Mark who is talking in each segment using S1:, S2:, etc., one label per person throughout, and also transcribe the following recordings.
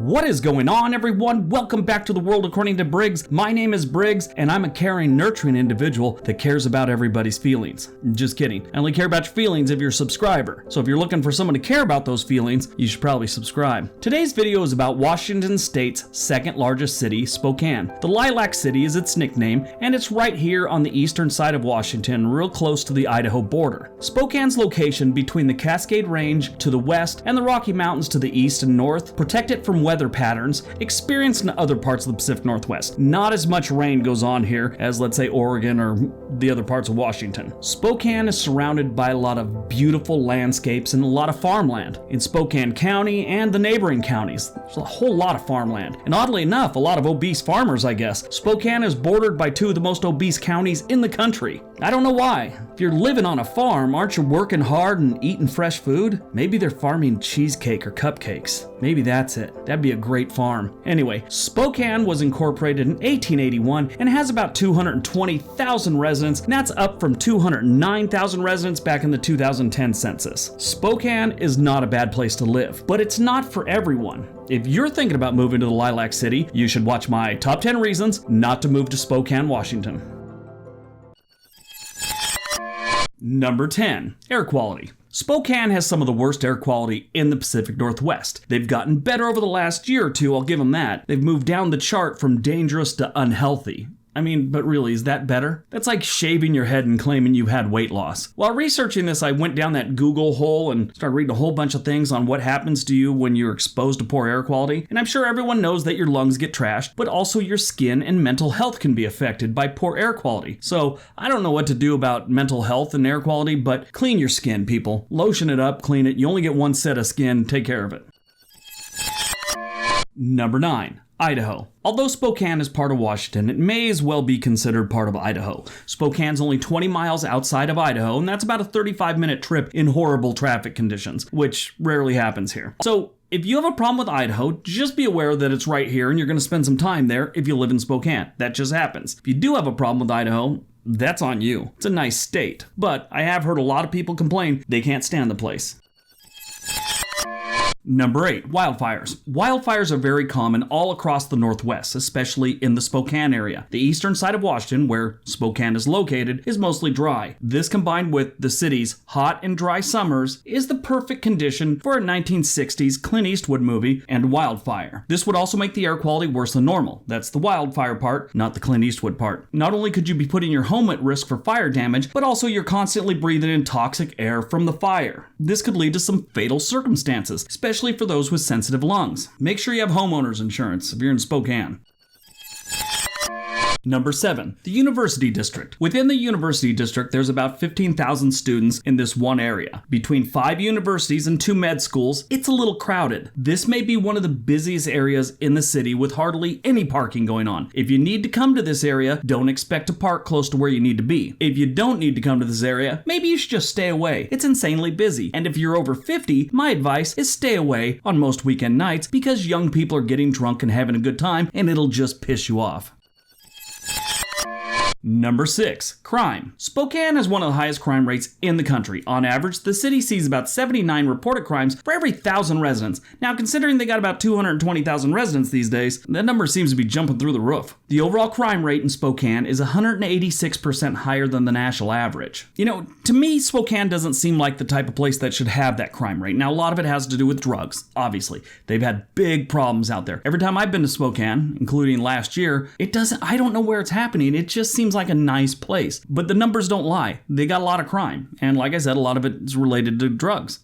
S1: What is going on, everyone? Welcome back to the world according to Briggs. My name is Briggs, and I'm a caring, nurturing individual that cares about everybody's feelings. Just kidding. I only care about your feelings if you're a subscriber. So if you're looking for someone to care about those feelings, you should probably subscribe. Today's video is about Washington State's second largest city, Spokane. The Lilac City is its nickname, and it's right here on the eastern side of Washington, real close to the Idaho border. Spokane's location between the Cascade Range to the west and the Rocky Mountains to the east and north protect it from weather patterns experienced in other parts of the Pacific Northwest. Not as much rain goes on here as, let's say, Oregon or the other parts of Washington. Spokane is surrounded by a lot of beautiful landscapes and a lot of farmland. In Spokane County and the neighboring counties, there's a whole lot of farmland. And oddly enough, a lot of obese farmers, I guess. Spokane is bordered by two of the most obese counties in the country. I don't know why. If you're living on a farm, aren't you working hard and eating fresh food? Maybe they're farming cheesecake or cupcakes. Maybe that's it. That'd be a great farm. Anyway, Spokane was incorporated in 1881 and has about 220,000 residents, and that's up from 209,000 residents back in the 2010 census. Spokane is not a bad place to live, but it's not for everyone. If you're thinking about moving to the Lilac City, you should watch my top 10 reasons not to move to Spokane, Washington. Number 10, air quality. Spokane has some of the worst air quality in the Pacific Northwest. They've gotten better over the last year or two, I'll give them that. They've moved down the chart from dangerous to unhealthy. I mean, but really, is that better? That's like shaving your head and claiming you've had weight loss. While researching this, I went down that Google hole and started reading a whole bunch of things on what happens to you when you're exposed to poor air quality. And I'm sure everyone knows that your lungs get trashed, but also your skin and mental health can be affected by poor air quality. So I don't know what to do about mental health and air quality, but clean your skin, people. Lotion it up, clean it. You only get one set of skin. Take care of it. Number 9. Idaho. Although Spokane is part of Washington, it may as well be considered part of Idaho. Spokane's only 20 miles outside of Idaho, and that's about a 35-minute trip in horrible traffic conditions, which rarely happens here. So if you have a problem with Idaho, just be aware that it's right here and you're going to spend some time there if you live in Spokane. That just happens. If you do have a problem with Idaho, that's on you. It's a nice state, but I have heard a lot of people complain they can't stand the place. Number 8, wildfires. Wildfires are very common all across the Northwest, especially in the Spokane area. The eastern side of Washington, where Spokane is located, is mostly dry. This, combined with the city's hot and dry summers, is the perfect condition for a 1960s Clint Eastwood movie and Wildfire. This would also make the air quality worse than normal. That's the wildfire part, not the Clint Eastwood part. Not only could you be putting your home at risk for fire damage, but also you're constantly breathing in toxic air from the fire. This could lead to some fatal circumstances, especially for those with sensitive lungs. Make sure you have homeowners insurance if you're in Spokane. Number 7, the University District. Within the University District, there's about 15,000 students in this one area. Between 5 universities and 2 med schools, it's a little crowded. This may be one of the busiest areas in the city with hardly any parking going on. If you need to come to this area, don't expect to park close to where you need to be. If you don't need to come to this area, maybe you should just stay away. It's insanely busy. And if you're over 50, my advice is stay away on most weekend nights because young people are getting drunk and having a good time and it'll just piss you off. Number 6, crime. Spokane has one of the highest crime rates in the country. On average, the city sees about 79 reported crimes for every 1,000 residents. Now, considering they got about 220,000 residents these days, that number seems to be jumping through the roof. The overall crime rate in Spokane is 186% higher than the national average. You know, to me, Spokane doesn't seem like the type of place that should have that crime rate. Now, a lot of it has to do with drugs, obviously. They've had big problems out there. Every time I've been to Spokane, including last year, I don't know where it's happening. It just seems like a nice place. But the numbers don't lie. They got a lot of crime. And like I said, a lot of it is related to drugs.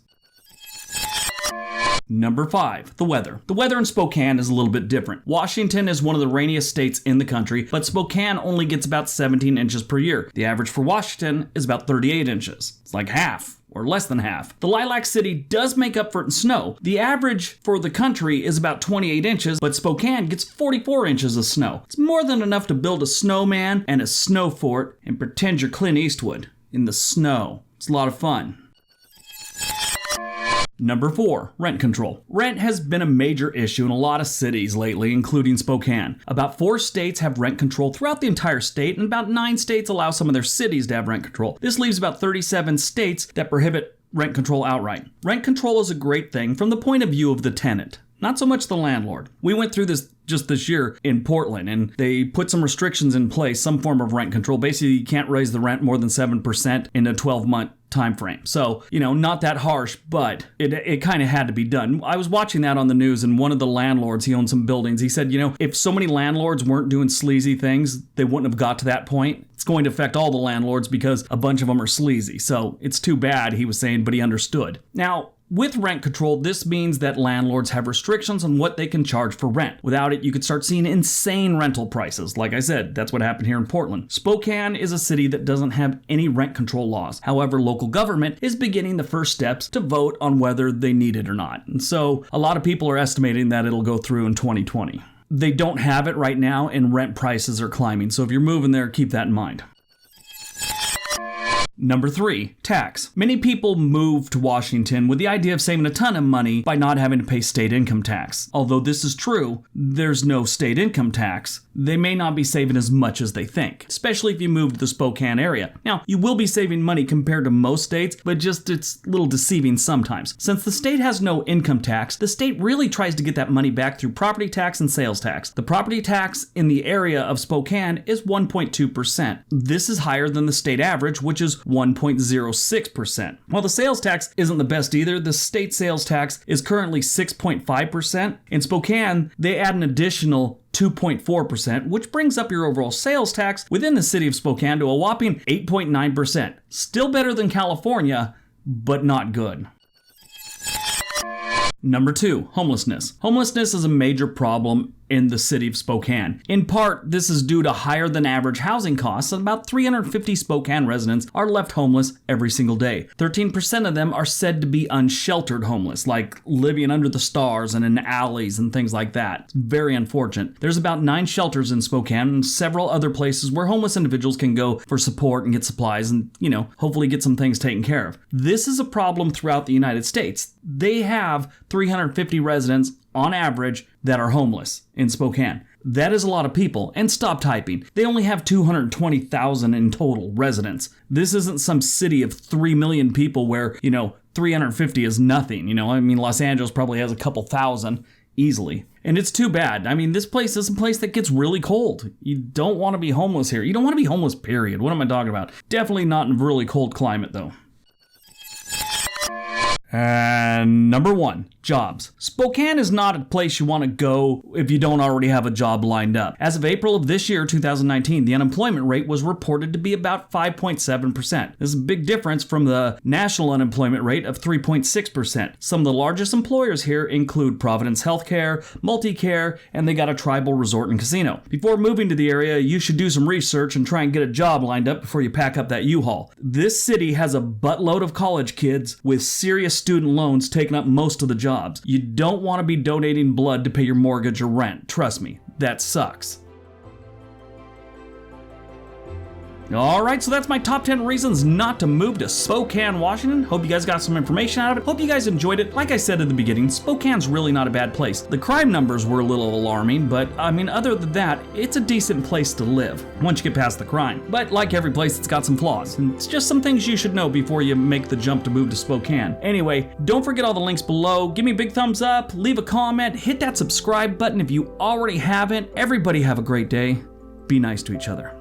S1: Number 5, the weather. The weather in Spokane is a little bit different. Washington is one of the rainiest states in the country, but Spokane only gets about 17 inches per year. The average for Washington is about 38 inches. It's like half. Or less than half. The Lilac City does make up for it in snow. The average for the country is about 28 inches, but Spokane gets 44 inches of snow. It's more than enough to build a snowman and a snow fort and pretend you're Clint Eastwood in the snow. It's a lot of fun. Number 4, rent control. Rent has been a major issue in a lot of cities lately, including Spokane. About 4 states have rent control throughout the entire state, and about 9 states allow some of their cities to have rent control. This leaves about 37 states that prohibit rent control outright. Rent control is a great thing from the point of view of the tenant. not so much the landlord. We went through this just this year in Portland, and they put some restrictions in place, some form of rent control. Basically, you can't raise the rent more than 7% in a 12-month time frame. So, not that harsh, but it kind of had to be done. I was watching that on the news, and one of the landlords, he owned some buildings. He said, if so many landlords weren't doing sleazy things, they wouldn't have got to that point. It's going to affect all the landlords because a bunch of them are sleazy. So it's too bad, he was saying, but he understood. Now, with rent control, this means that landlords have restrictions on what they can charge for rent. Without it, you could start seeing insane rental prices. Like I said, that's what happened here in Portland. Spokane is a city that doesn't have any rent control laws. However, local government is beginning the first steps to vote on whether they need it or not. And so a lot of people are estimating that it'll go through in 2020. They don't have it right now, and rent prices are climbing. So if you're moving there, keep that in mind. Number 3, tax. Many people move to Washington with the idea of saving a ton of money by not having to pay state income tax. Although this is true, there's no state income tax. They may not be saving as much as they think, especially if you move to the Spokane area. Now, you will be saving money compared to most states, but just it's a little deceiving sometimes. Since the state has no income tax, the state really tries to get that money back through property tax and sales tax. The property tax in the area of Spokane is 1.2%. This is higher than the state average, which is 1.06%. While the sales tax isn't the best either, the state sales tax is currently 6.5%. In Spokane, they add an additional 2.4%, which brings up your overall sales tax within the city of Spokane to a whopping 8.9%. Still better than California, but not good. Number 2, homelessness. Homelessness is a major problem in the city of Spokane. In part, this is due to higher than average housing costs. About 350 Spokane residents are left homeless every single day. 13% of them are said to be unsheltered homeless, like living under the stars and in alleys and things like that. It's very unfortunate. There's about 9 shelters in Spokane and several other places where homeless individuals can go for support and get supplies and, hopefully get some things taken care of. This is a problem throughout the United States. They have 350 residents on average that are homeless in Spokane. That is a lot of people. And stop typing. They only have 220,000 in total residents. This isn't some city of 3 million people where, 350 is nothing. Los Angeles probably has a couple thousand easily. And it's too bad. This place is a place that gets really cold. You don't want to be homeless here. You don't want to be homeless, period. What am I talking about? Definitely not in a really cold climate, though. And number 1, jobs. Spokane is not a place you want to go if you don't already have a job lined up. As of April of this year, 2019, the unemployment rate was reported to be about 5.7%. This is a big difference from the national unemployment rate of 3.6%. Some of the largest employers here include Providence Healthcare, Multicare, and they got a tribal resort and casino. Before moving to the area, you should do some research and try and get a job lined up before you pack up that U-Haul. This city has a buttload of college kids with serious student loans taking up most of the jobs. You don't want to be donating blood to pay your mortgage or rent. Trust me, that sucks. Alright, so that's my top 10 reasons not to move to Spokane, Washington. Hope you guys got some information out of it. Hope you guys enjoyed it. Like I said at the beginning, Spokane's really not a bad place. The crime numbers were a little alarming, but other than that, it's a decent place to live once you get past the crime. But like every place, it's got some flaws, and it's just some things you should know before you make the jump to move to Spokane. Anyway, don't forget all the links below. Give me a big thumbs up, leave a comment, hit that subscribe button if you already haven't. Everybody have a great day. Be nice to each other.